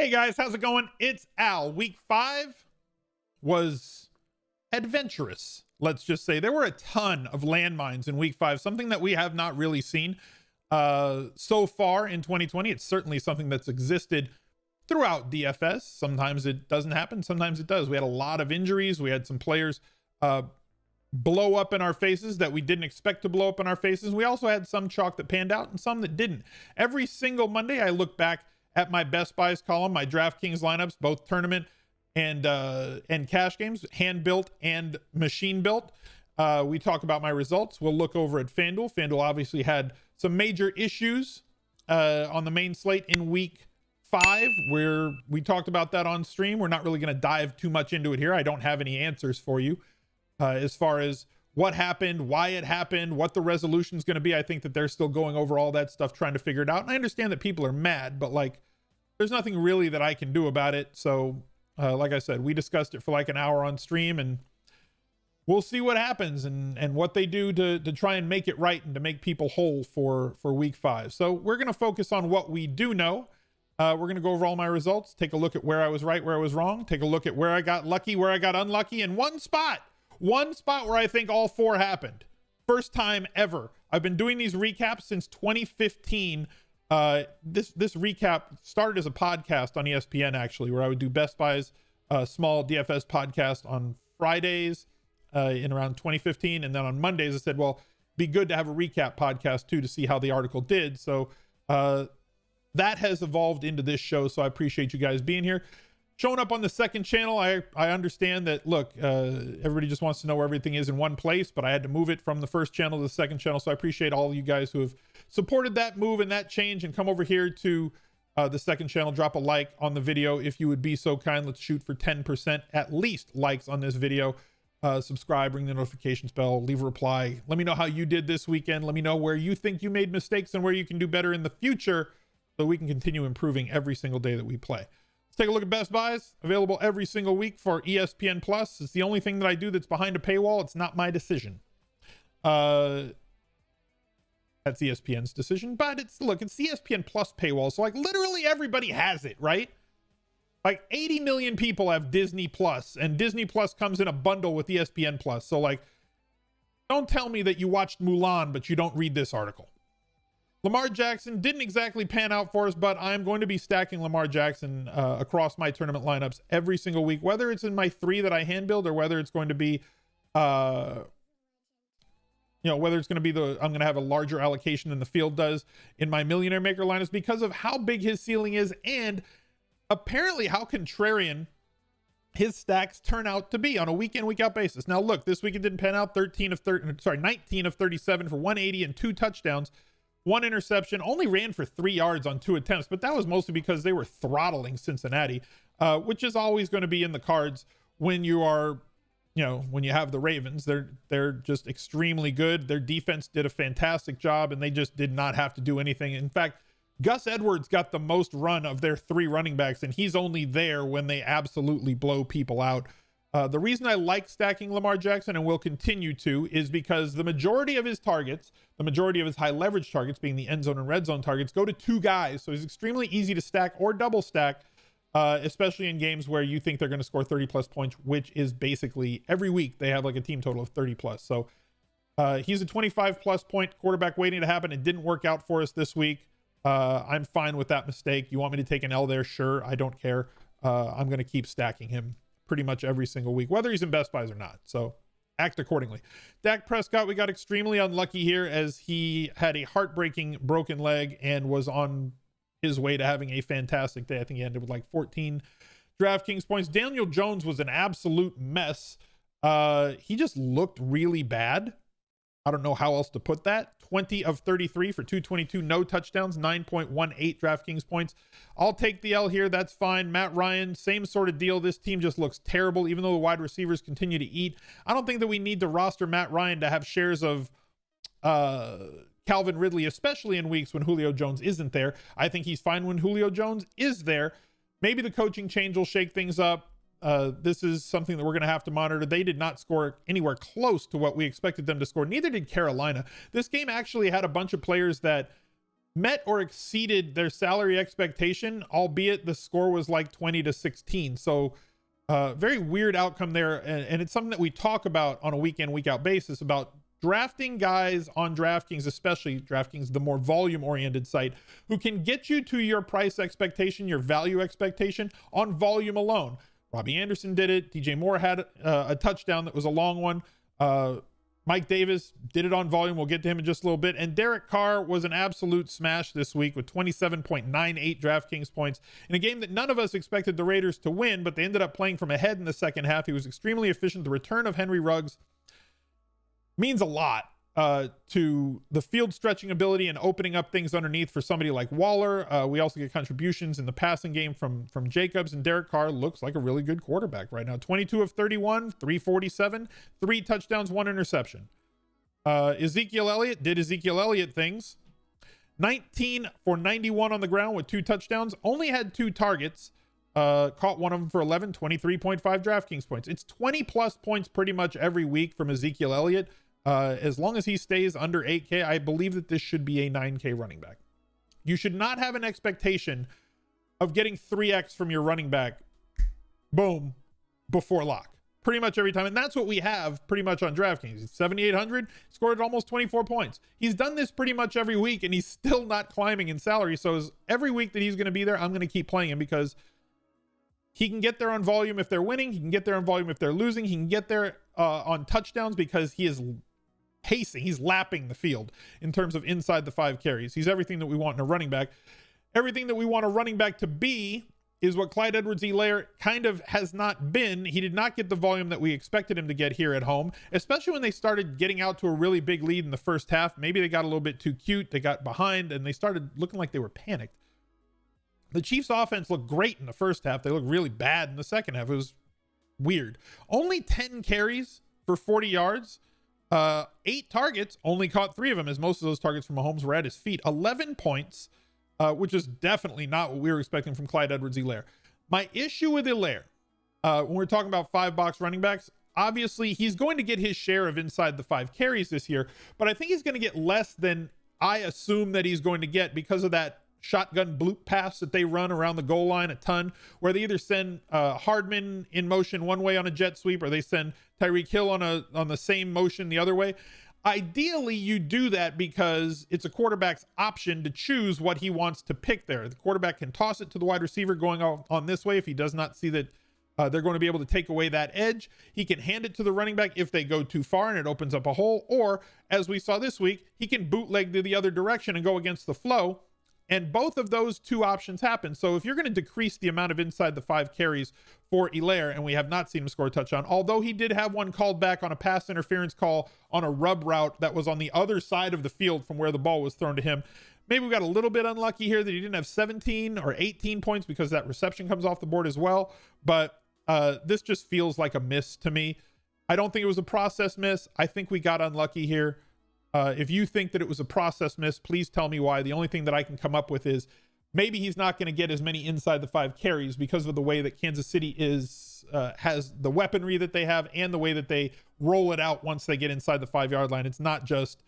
Hey guys, how's it going? It's Al. Week 5 was adventurous. Let's just say there were a ton of landmines in week 5, something that we have not really seen so far in 2020. It's certainly something that's existed throughout DFS. Sometimes it doesn't happen, sometimes it does. We had a lot of injuries. We had some players blow up in our faces that we didn't expect to blow up in our faces. We also had some chalk that panned out and some that didn't. Every single Monday I look back at my best buys column, my Draftkings lineups, both tournament and cash games, hand built and machine built. We talk about my results. We'll look over at FanDuel. FanDuel obviously had some major issues on the main slate in week 5, where we talked about that on stream. We're not really going to dive too much into it here. I don't have any answers for you as far as what happened, why it happened, what the resolution is going to be. I think that they're still going over all that stuff, trying to figure it out. And I understand that people are mad, but like, there's nothing really that I can do about it. So like I said, we discussed it for like an hour on stream, and we'll see what happens and what they do to try and make it right and to make people whole for week 5. So we're going to focus on what we do know. We're going to go over all my results, take a look at where I was right, where I was wrong, take a look at where I got lucky, where I got unlucky, and one spot where I think all 4 happened. First time ever. I've been doing these recaps since 2015. This recap started as a podcast on ESPN, actually, where I would do Best Buy's small DFS podcast on Fridays in around 2015. And then on Mondays, I said, well, be good to have a recap podcast too, to see how the article did. So that has evolved into this show. So I appreciate you guys being here. Showing up on the second channel, I understand that, look, everybody just wants to know where everything is in one place, but I had to move it from the first channel to the second channel. So I appreciate all of you guys who have supported that move and that change, and come over here to the second channel. Drop a like on the video if you would be so kind. Let's shoot for 10% at least likes on this video. Subscribe, ring the notifications bell, leave a reply. Let me know how you did this weekend. Let me know where you think you made mistakes and where you can do better in the future, so we can continue improving every single day that we play. Take a look at Best Buys, available every single week for ESPN Plus. It's the only thing that I do that's behind a paywall. It's not my decision. That's ESPN's decision, but it's ESPN Plus paywall. So like literally everybody has it, right? Like 80 million people have Disney Plus, and Disney Plus comes in a bundle with ESPN Plus. So like, don't tell me that you watched Mulan, but you don't read this article. Lamar Jackson didn't exactly pan out for us, but I'm going to be stacking Lamar Jackson across my tournament lineups every single week, whether it's in my 3 that I hand build, or whether it's going to be, whether it's going to be I'm going to have a larger allocation than the field does in my Millionaire Maker lineups, because of how big his ceiling is and apparently how contrarian his stacks turn out to be on a week in, week out basis. Now, look, this week it didn't pan out. 19 of 37 for 180 and 2 touchdowns. 1 interception, only ran for 3 yards on 2 attempts, but that was mostly because they were throttling Cincinnati, which is always going to be in the cards when you are, when you have the Ravens. They're just extremely good. Their defense did a fantastic job, and they just did not have to do anything. In fact, Gus Edwards got the most run of their 3 running backs, and he's only there when they absolutely blow people out. The reason I like stacking Lamar Jackson, and will continue to, is because the majority of his targets, the majority of his high leverage targets, being the end zone and red zone targets, go to 2 guys. So he's extremely easy to stack or double stack, especially in games where you think they're going to score 30 plus points, which is basically every week they have like a team total of 30 plus. So he's a 25 plus point quarterback waiting to happen. It didn't work out for us this week. I'm fine with that mistake. You want me to take an L there? Sure. I don't care. I'm going to keep stacking him pretty much every single week, whether he's in Best Buys or not. So act accordingly. Dak Prescott, we got extremely unlucky here, as he had a heartbreaking broken leg and was on his way to having a fantastic day. I think he ended with like 14 Draftkings points. Daniel Jones was an absolute mess. He just looked really bad. I don't know how else to put that. 20 of 33 for 222, no touchdowns, 9.18 Draftkings points. I'll take the L here. That's fine. Matt Ryan, same sort of deal. This team just looks terrible, even though the wide receivers continue to eat. I don't think that we need to roster Matt Ryan to have shares of Calvin Ridley, especially in weeks when Julio Jones isn't there. I think he's fine when Julio Jones is there. Maybe the coaching change will shake things up. This is something that we're going to have to monitor. They did not score anywhere close to what we expected them to score. Neither did Carolina. This game actually had a bunch of players that met or exceeded their salary expectation, albeit the score was like 20-16. So very weird outcome there. And it's something that we talk about on a week in, week out basis about drafting guys on DraftKings, especially DraftKings, the more volume oriented site, who can get you to your price expectation, your value expectation on volume alone. Robbie Anderson did it. DJ Moore had a touchdown that was a long one. Mike Davis did it on volume. We'll get to him in just a little bit. And Derek Carr was an absolute smash this week with 27.98 DraftKings points in a game that none of us expected the Raiders to win, but they ended up playing from ahead in the second half. He was extremely efficient. The return of Henry Ruggs means a lot to the field stretching ability and opening up things underneath for somebody like Waller. We also get contributions in the passing game from Jacobs, and Derek Carr looks like a really good quarterback right now. 22 of 31, 347, 3 touchdowns, 1 interception. Ezekiel Elliott did Ezekiel Elliott things. 19 for 91 on the ground with 2 touchdowns, only had 2 targets. Caught one of them for 11, 23.5 DraftKings points. It's 20 plus points pretty much every week from Ezekiel Elliott. As long as he stays under 8K, I believe that this should be a 9K running back. You should not have an expectation of getting 3X from your running back, boom, before lock. Pretty much every time. And that's what we have pretty much on DraftKings. 7,800, scored almost 24 points. He's done this pretty much every week, and he's still not climbing in salary. So every week that he's going to be there, I'm going to keep playing him because he can get there on volume if they're winning. He can get there on volume if they're losing. He can get there on touchdowns because he is pacing. He's lapping the field in terms of inside the 5 carries. He's everything that we want in a running back. Everything that we want a running back to be is what Clyde Edwards-Helaire kind of has not been. He did not get the volume that we expected him to get here at home, especially when they started getting out to a really big lead in the first half. Maybe they got a little bit too cute. They got behind and they started looking like they were panicked. The Chiefs offense looked great in the first half. They looked really bad in the second half. It was weird. Only 10 carries for 40 yards. 8 targets, only caught 3 of them, as most of those targets from Mahomes were at his feet. 11 points, which is definitely not what we were expecting from Clyde Edwards-Helaire. My issue with Helaire, when we're talking about 5-box running backs, obviously he's going to get his share of inside the 5 carries this year, but I think he's going to get less than I assume that he's going to get because of that shotgun bloop pass that they run around the goal line a ton, where they either send Hardman in motion one way on a jet sweep, or they send Tyreek Hill on the same motion the other way. Ideally, you do that because it's a quarterback's option to choose what he wants to pick there. The quarterback can toss it to the wide receiver going on this way if he does not see that they're going to be able to take away that edge. He can hand it to the running back if they go too far and it opens up a hole, or as we saw this week, he can bootleg to the other direction and go against the flow. And both of those 2 options happen. So if you're going to decrease the amount of inside the 5 carries for Helaire, and we have not seen him score a touchdown, although he did have one called back on a pass interference call on a rub route that was on the other side of the field from where the ball was thrown to him. Maybe we got a little bit unlucky here that he didn't have 17 or 18 points because that reception comes off the board as well. But this just feels like a miss to me. I don't think it was a process miss. I think we got unlucky here. If you think that it was a process miss, please tell me why. The only thing that I can come up with is maybe he's not going to get as many inside the 5 carries because of the way that Kansas City has the weaponry that they have and the way that they roll it out once they get inside the 5-yard line. It's not just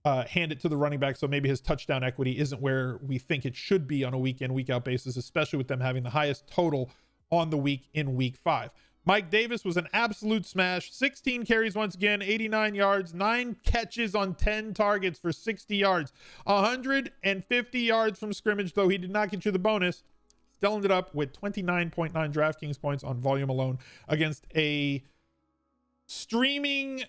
hand it to the running back. So maybe his touchdown equity isn't where we think it should be on a week in, week out basis, especially with them having the highest total on the week in week 5. Mike Davis was an absolute smash. 16 carries once again, 89 yards, 9 catches on 10 targets for 60 yards. 150 yards from scrimmage, though he did not get you the bonus. Still ended up with 29.9 DraftKings points on volume alone against a streaming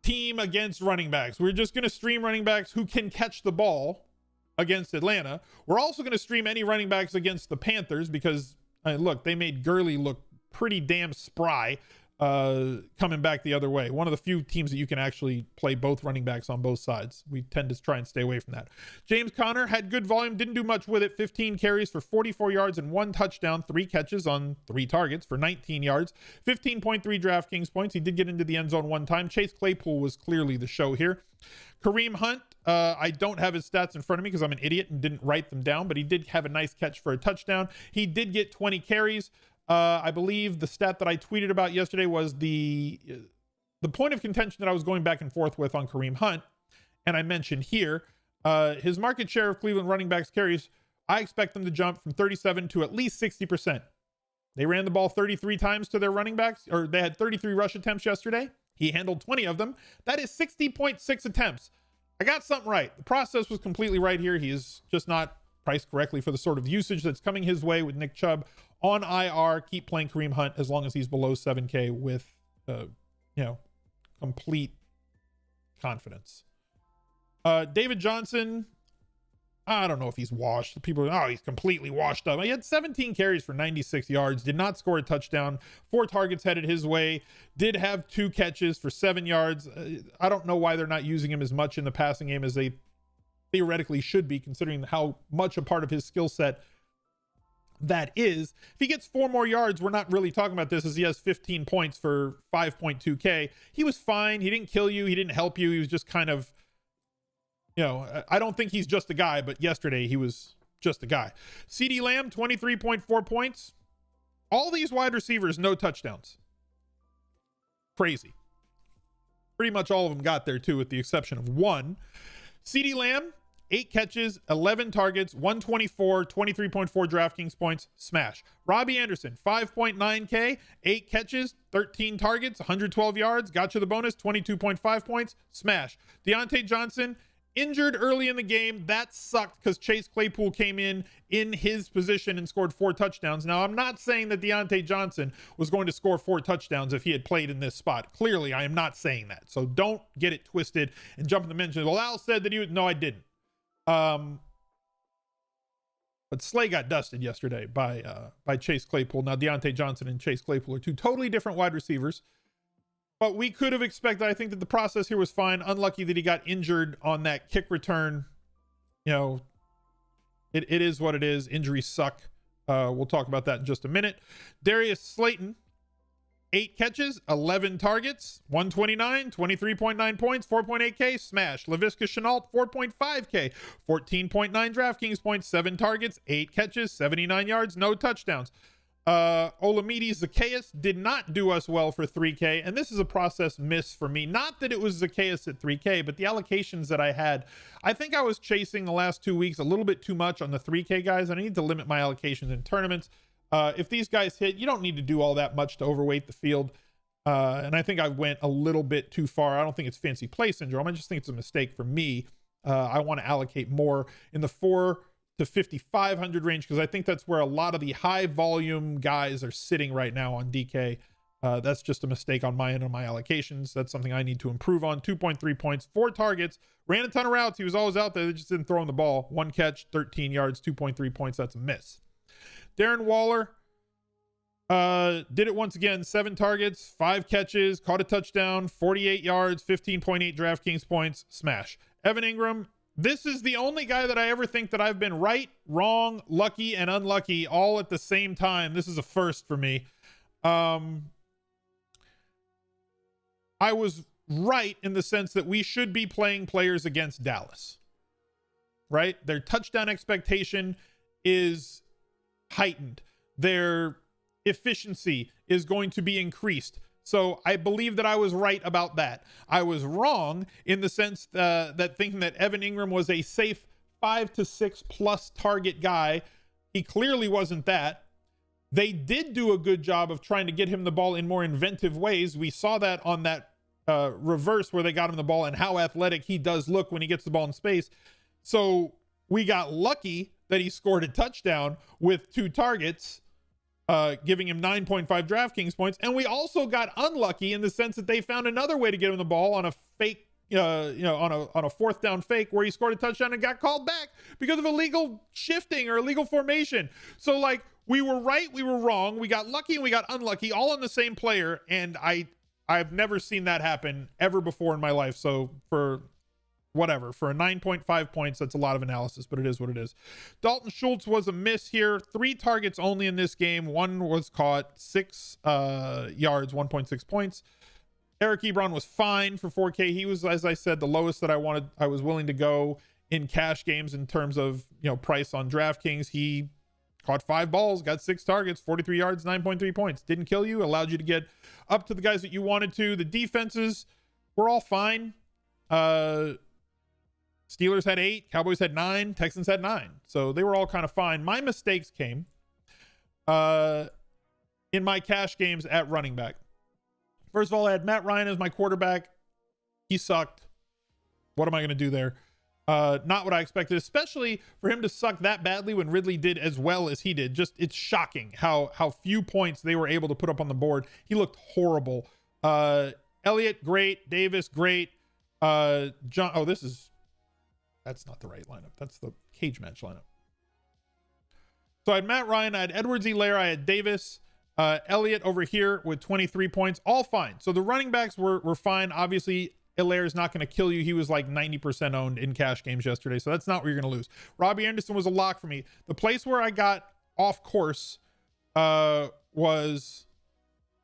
team against running backs. We're just going to stream running backs who can catch the ball against Atlanta. We're also going to stream any running backs against the Panthers because look, they made Gurley look pretty damn spry coming back the other way. One of the few teams that you can actually play both running backs on both sides. We tend to try and stay away from that. James Conner had good volume, didn't do much with it. 15 carries for 44 yards and 1 touchdown, 3 catches on 3 targets for 19 yards, 15.3 DraftKings points. He did get into the end zone 1 time. Chase Claypool was clearly the show here. Kareem Hunt, I don't have his stats in front of me because I'm an idiot and didn't write them down, but he did have a nice catch for a touchdown. He did get 20 carries. I believe the stat that I tweeted about yesterday was the point of contention that I was going back and forth with on Kareem Hunt, and I mentioned here, His market share of Cleveland running backs carries, I expect them to jump from 37 to at least 60%. They ran the ball 33 times to their running backs, or they had 33 rush attempts yesterday. He handled 20 of them. That is 60.6 attempts. I got something right. The process was completely right here. He is just not priced correctly for the sort of usage that's coming his way with Nick Chubb on IR. Keep playing Kareem Hunt as long as he's below 7K with, complete confidence. David Johnson, I don't know if he's washed. People are, he's completely washed up. He had 17 carries for 96 yards, did not score a touchdown, 4 targets headed his way, did have 2 catches for 7 yards. I don't know why they're not using him as much in the passing game as they theoretically should be, considering how much a part of his skill set that is. If he gets 4 more yards, we're not really talking about this, as he has 15 points for 5.2K. He was fine. He didn't kill you. He didn't help you. He was just kind of, I don't think he's just a guy, but yesterday he was just a guy. CeeDee Lamb, 23.4 points. All these wide receivers, no touchdowns. Crazy. Pretty much all of them got there too, with the exception of 1. CeeDee Lamb, 8 catches, 11 targets, 124, 23.4 DraftKings points, smash. Robbie Anderson, 5.9K, 8 catches, 13 targets, 112 yards, got you the bonus, 22.5 points, smash. Deontay Johnson, injured early in the game. That sucked because Chase Claypool came in his position and scored 4 touchdowns. Now, I'm not saying that Deontay Johnson was going to score 4 touchdowns if he had played in this spot. Clearly, I am not saying that. So don't get it twisted and jump in the mention. Well, Al said that he was, no, I didn't. But Slay got dusted yesterday by Chase Claypool. Now, Deontay Johnson and Chase Claypool are 2 totally different wide receivers. But we could have expected, I think, that the process here was fine. Unlucky that he got injured on that kick return. It is what it is. Injuries suck. We'll talk about that in just a minute. Darius Slayton, 8 catches, 11 targets, 129, 23.9 points, 4.8K, smash. Laviska Shenault, 4.5K, 14.9 DraftKings points, 7 targets, 8 catches, 79 yards, no touchdowns. Olamide Zacchaeus did not do us well for 3K, and this is a process miss for me. Not that it was Zacchaeus at 3K, but the allocations that I had, I think I was chasing the last 2 weeks a little bit too much on the 3K guys. I need to limit my allocations in tournaments. If these guys hit, you don't need to do all that much to overweight the field. And I think I went a little bit too far. I don't think it's fancy play syndrome. I just think it's a mistake for me. I want to allocate more in the 4 to 5,500 range, because I think that's where a lot of the high volume guys are sitting right now on DK. That's just a mistake on my end on my allocations. That's something I need to improve on. 2.3 points, 4 targets, ran a ton of routes. He was always out there. They just didn't throw him the ball. 1 catch, 13 yards, 2.3 points. That's a miss. Darren Waller did it once again. 7 targets, 5 catches, caught a touchdown, 48 yards, 15.8 DraftKings points, smash. Evan Ingram, this is the only guy that I ever think that I've been right, wrong, lucky, and unlucky all at the same time. This is a first for me. I was right in the sense that we should be playing players against Dallas, right? Their touchdown expectation is heightened. Their efficiency is going to be increased. So I believe that I was right about that. I was wrong in the sense that thinking that Evan Ingram was a safe 5 to 6 plus target guy. He clearly wasn't that. They did do a good job of trying to get him the ball in more inventive ways. We saw that on that reverse where they got him the ball and how athletic he does look when he gets the ball in space. So we got lucky that he scored a touchdown with 2 targets, giving him 9.5 DraftKings points. And we also got unlucky in the sense that they found another way to get him the ball on a fake, on a 4th down fake where he scored a touchdown and got called back because of illegal shifting or illegal formation. So like, we were right, we were wrong, we got lucky and we got unlucky all on the same player. And I've never seen that happen ever before in my life. So for whatever, for a 9.5 points, that's a lot of analysis, but it is what it is. Dalton Schultz was a miss here. 3 targets only in this game. 1 was caught, 6 yards, 1.6 points. Eric Ebron was fine for 4K. He was, as I said, the lowest that I was willing to go in cash games in terms of, price on DraftKings. He caught 5 balls, got 6 targets, 43 yards, 9.3 points. Didn't kill you, allowed you to get up to the guys that you wanted to. The defenses were all fine. Steelers had 8, Cowboys had 9, Texans had 9. So they were all kind of fine. My mistakes came in my cash games at running back. First of all, I had Matt Ryan as my quarterback. He sucked. What am I going to do there? Not what I expected, especially for him to suck that badly when Ridley did as well as he did. Just, it's shocking how few points they were able to put up on the board. He looked horrible. Elliott, great. Davis, great. John, oh, that's not the right lineup. That's the cage match lineup. So I had Matt Ryan, I had Edwards-Helaire, I had Davis, Elliott over here with 23 points, all fine. So the running backs were fine. Obviously, Helaire is not going to kill you. He was like 90% owned in cash games yesterday, so that's not where you're going to lose. Robbie Anderson was a lock for me. The place where I got off course was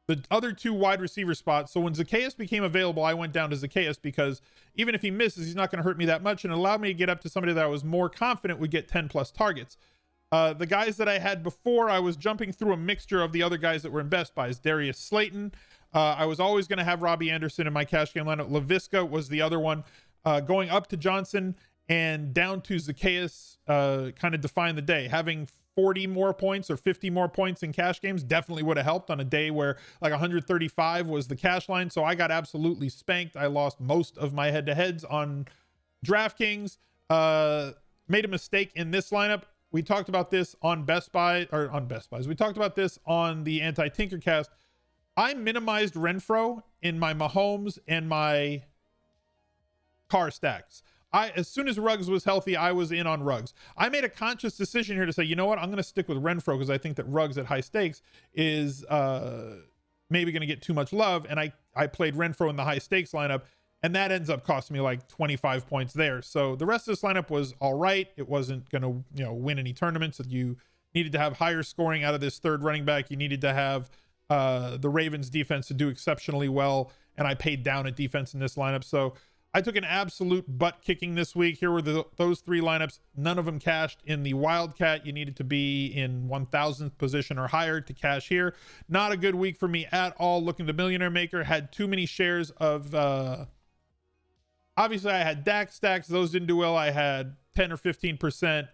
the other 2 wide receiver spots. So when Zacchaeus became available, I went down to Zacchaeus because even if he misses, he's not going to hurt me that much, and it allowed me to get up to somebody that I was more confident would get 10 plus targets. The guys that I had before, I was jumping through a mixture of the other guys that were in Best Buys. Darius Slayton. I was always going to have Robbie Anderson in my cash game lineup. LaVisca was the other one. Going up to Johnson and down to Zacchaeus kind of defined the day. Having 40 more points or 50 more points in cash games definitely would have helped on a day where like 135 was the cash line. So I got absolutely spanked. I lost most of my head-to-heads on Draftkings. Made a mistake in this lineup. We talked about this on Best Buy, or on Best Buys. We talked about this on the Anti-Tinkercast. I minimized Renfro in my Mahomes and my car stacks. As soon as Ruggs was healthy, I was in on Ruggs. I made a conscious decision here to say, you know what? I'm going to stick with Renfro because I think that Ruggs at high stakes is maybe going to get too much love. And I played Renfro in the high stakes lineup, and that ends up costing me like 25 points there. So the rest of this lineup was all right. It wasn't going to, win any tournaments. You needed to have higher scoring out of this third running back. You needed to have the Ravens defense to do exceptionally well, and I paid down at defense in this lineup. So I took an absolute butt kicking this week. Here were those 3 lineups. None of them cashed. In the Wildcat, you needed to be in 1,000th position or higher to cash here. Not a good week for me at all. Looking to Millionaire Maker, had too many shares of obviously I had Dak stacks. Those didn't do well. I had 10 or 15%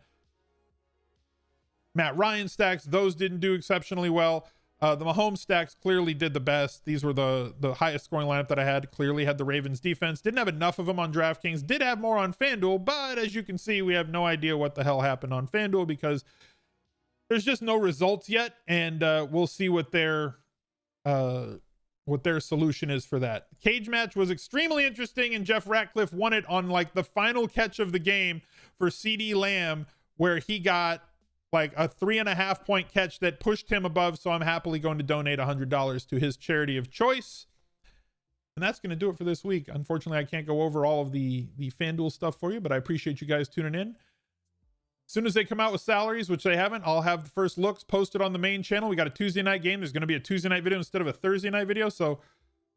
Matt Ryan stacks. Those didn't do exceptionally well. The Mahomes stacks clearly did the best. These were the highest scoring lineup that I had. Clearly had the Ravens defense. Didn't have enough of them on DraftKings. Did have more on FanDuel, but as you can see, we have no idea what the hell happened on FanDuel because there's just no results yet, and we'll see what their solution is for that. Cage match was extremely interesting, and Jeff Ratcliffe won it on like the final catch of the game for CeeDee Lamb, where he got like a 3.5 point catch that pushed him above. So I'm happily going to donate $100 to his charity of choice. And that's going to do it for this week. Unfortunately, I can't go over all of the FanDuel stuff for you, but I appreciate you guys tuning in. As soon as they come out with salaries, which they haven't, I'll have the first looks posted on the main channel. We got a Tuesday night game. There's going to be a Tuesday night video instead of a Thursday night video. So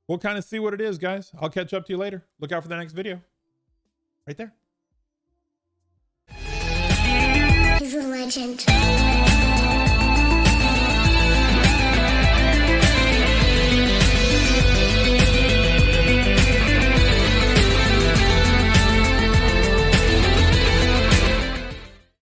we'll kind of see what it is, guys. I'll catch up to you later. Look out for the next video right there. He's a legend.